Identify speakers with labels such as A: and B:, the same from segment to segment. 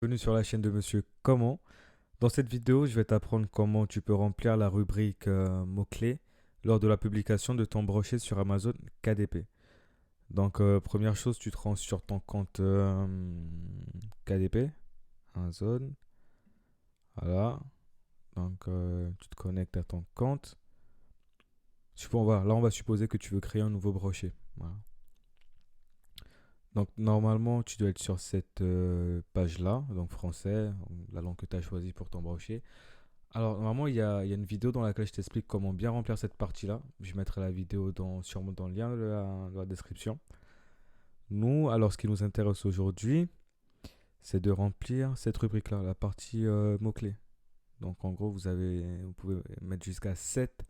A: Bienvenue sur la chaîne de Monsieur Comment. Dans cette vidéo, je vais t'apprendre comment tu peux remplir la rubrique mots-clés lors de la publication de ton brochet sur Amazon KDP. Donc, première chose, tu te rends sur ton compte KDP, Amazon. Voilà. Donc, tu te connectes à ton compte. Là, on va supposer que tu veux créer un nouveau brochet. Voilà. Donc, normalement, tu dois être sur cette page-là, donc français, la langue que tu as choisie pour ton brochet. Alors, normalement, il y a une vidéo dans laquelle je t'explique comment bien remplir cette partie-là. Je mettrai la vidéo sûrement dans le lien de la description. Nous, alors, ce qui nous intéresse aujourd'hui, c'est de remplir cette rubrique-là, la partie mots-clés. Donc, en gros, vous pouvez mettre jusqu'à 7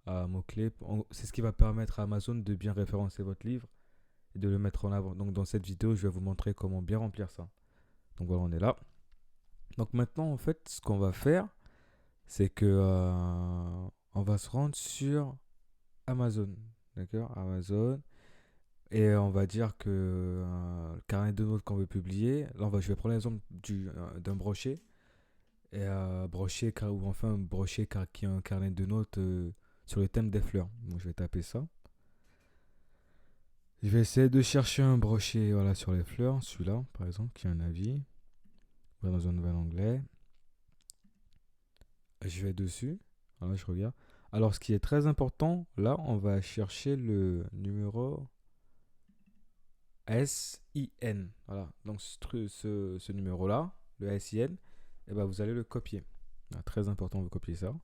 A: mots-clés. C'est ce qui va permettre à Amazon de bien référencer votre livre et de le mettre en avant. Donc, dans cette vidéo, je vais vous montrer comment bien remplir ça. Donc, voilà, on est là. Donc, maintenant, en fait, ce qu'on va faire, c'est que on va se rendre sur Amazon, d'accord? Amazon. Et on va dire que le carnet de notes qu'on veut publier, je vais prendre l'exemple d'un brochet. Et brochet, ou enfin un brochet qui a un carnet de notes sur le thème des fleurs. Bon, je vais taper ça. Je vais essayer de chercher un brochet voilà, sur les fleurs, celui-là par exemple, qui a un avis. On va dans un nouvel onglet. Je vais dessus. Voilà, je regarde. Alors, ce qui est très important, là, on va chercher le numéro SIN. Voilà. Donc ce numéro-là, le SIN, eh ben, vous allez le copier. Ah, très important, vous copiez ça.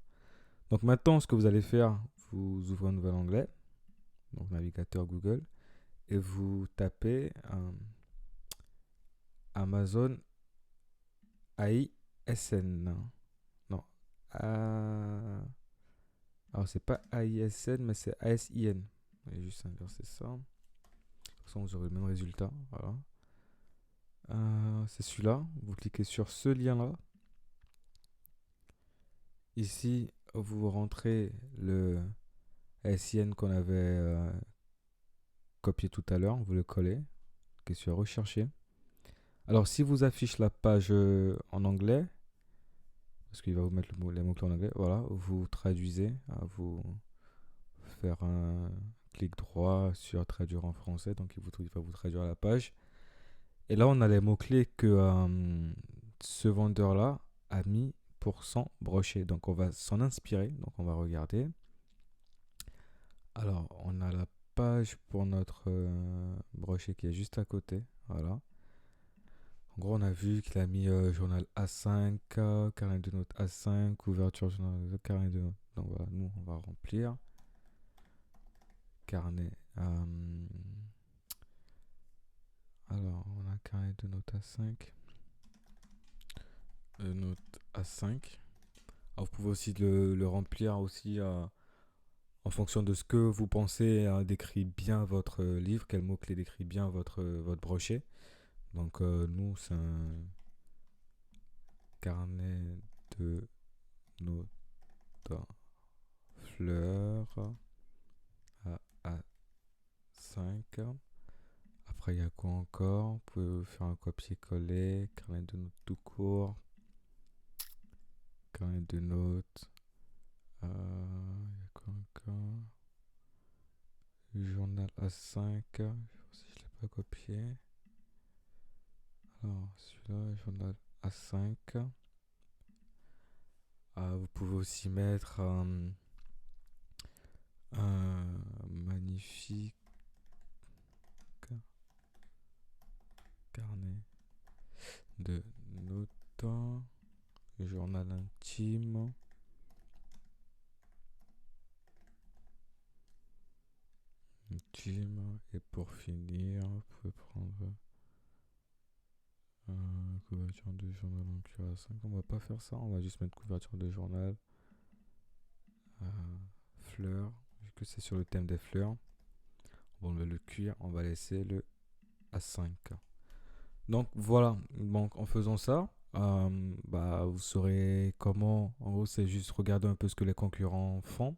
A: Donc maintenant, ce que vous allez faire, vous ouvrez un nouvel onglet, donc navigateur Google, et vous tapez Amazon AISN. Non. Alors c'est pas AISN, mais c'est ASIN. On va juste inverser ça. De toute façon, vous aurez le même résultat. Voilà. C'est celui-là. Vous cliquez sur ce lien-là. Ici, vous rentrez le SIN qu'on avait copié tout à l'heure. Vous le collez. Cliquez sur rechercher. Alors, si vous affiche la page en anglais, parce qu'il va vous mettre les mots-clés en anglais, voilà, vous traduisez. Vous faire un clic droit sur traduire en français. Donc, il va vous traduire la page. Et là, on a les mots-clés que ce vendeur-là a mis pour son brochet. Donc, on va s'en inspirer. Donc, on va regarder. Alors, on a la page pour notre brochet qui est juste à côté. Voilà. En gros, on a vu qu'il a mis journal A5, carnet de notes A5, couverture journal carnet de notes. Donc voilà, nous, on va remplir. Carnet. Alors, on a carnet de notes A5. Note A5. Alors, vous pouvez aussi le remplir aussi en fonction de ce que vous pensez décrit bien votre livre, quel mot-clé décrit bien votre brochet. Donc nous, c'est un carnet de notes fleurs à A5. Après, il y a quoi encore? Vous pouvez faire un copier-coller, carnet de notes tout court, carnet de notes. Il y a quoi encore? Journal A5. Je sais pas si je l'ai pas copié. Alors, celui-là, journal A5. Vous pouvez aussi mettre un magnifique carnet de notes, journal intime. Intime. Et pour finir, vous pouvez prendre couverture de journal en cuir à 5. On va pas faire ça, on va juste mettre couverture de journal fleurs, vu que c'est sur le thème des fleurs. On va enlever le cuir, on va laisser le A5. Donc voilà, donc en faisant ça, vous saurez comment, en gros c'est juste regarder un peu ce que les concurrents font,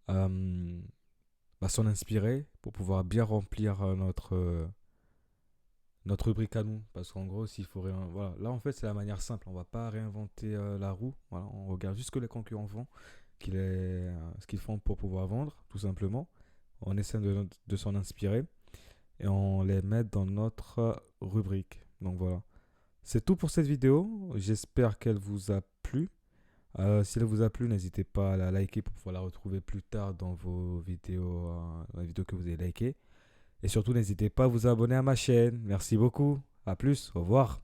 A: s'en inspirer pour pouvoir bien remplir notre rubrique à nous. Parce qu'en gros, s'il faut voilà. Là, en fait, c'est la manière simple. On va pas réinventer la roue. Voilà, on regarde juste ce que les concurrents font, ce qu'ils font pour pouvoir vendre, tout simplement. On essaie de s'en inspirer et on les met dans notre rubrique. Donc voilà. C'est tout pour cette vidéo. J'espère qu'elle vous a plu. Si elle vous a plu, n'hésitez pas à la liker pour pouvoir la retrouver plus tard dans vos vidéos, dans la vidéo que vous avez likée. Et surtout, n'hésitez pas à vous abonner à ma chaîne. Merci beaucoup. À plus. Au revoir.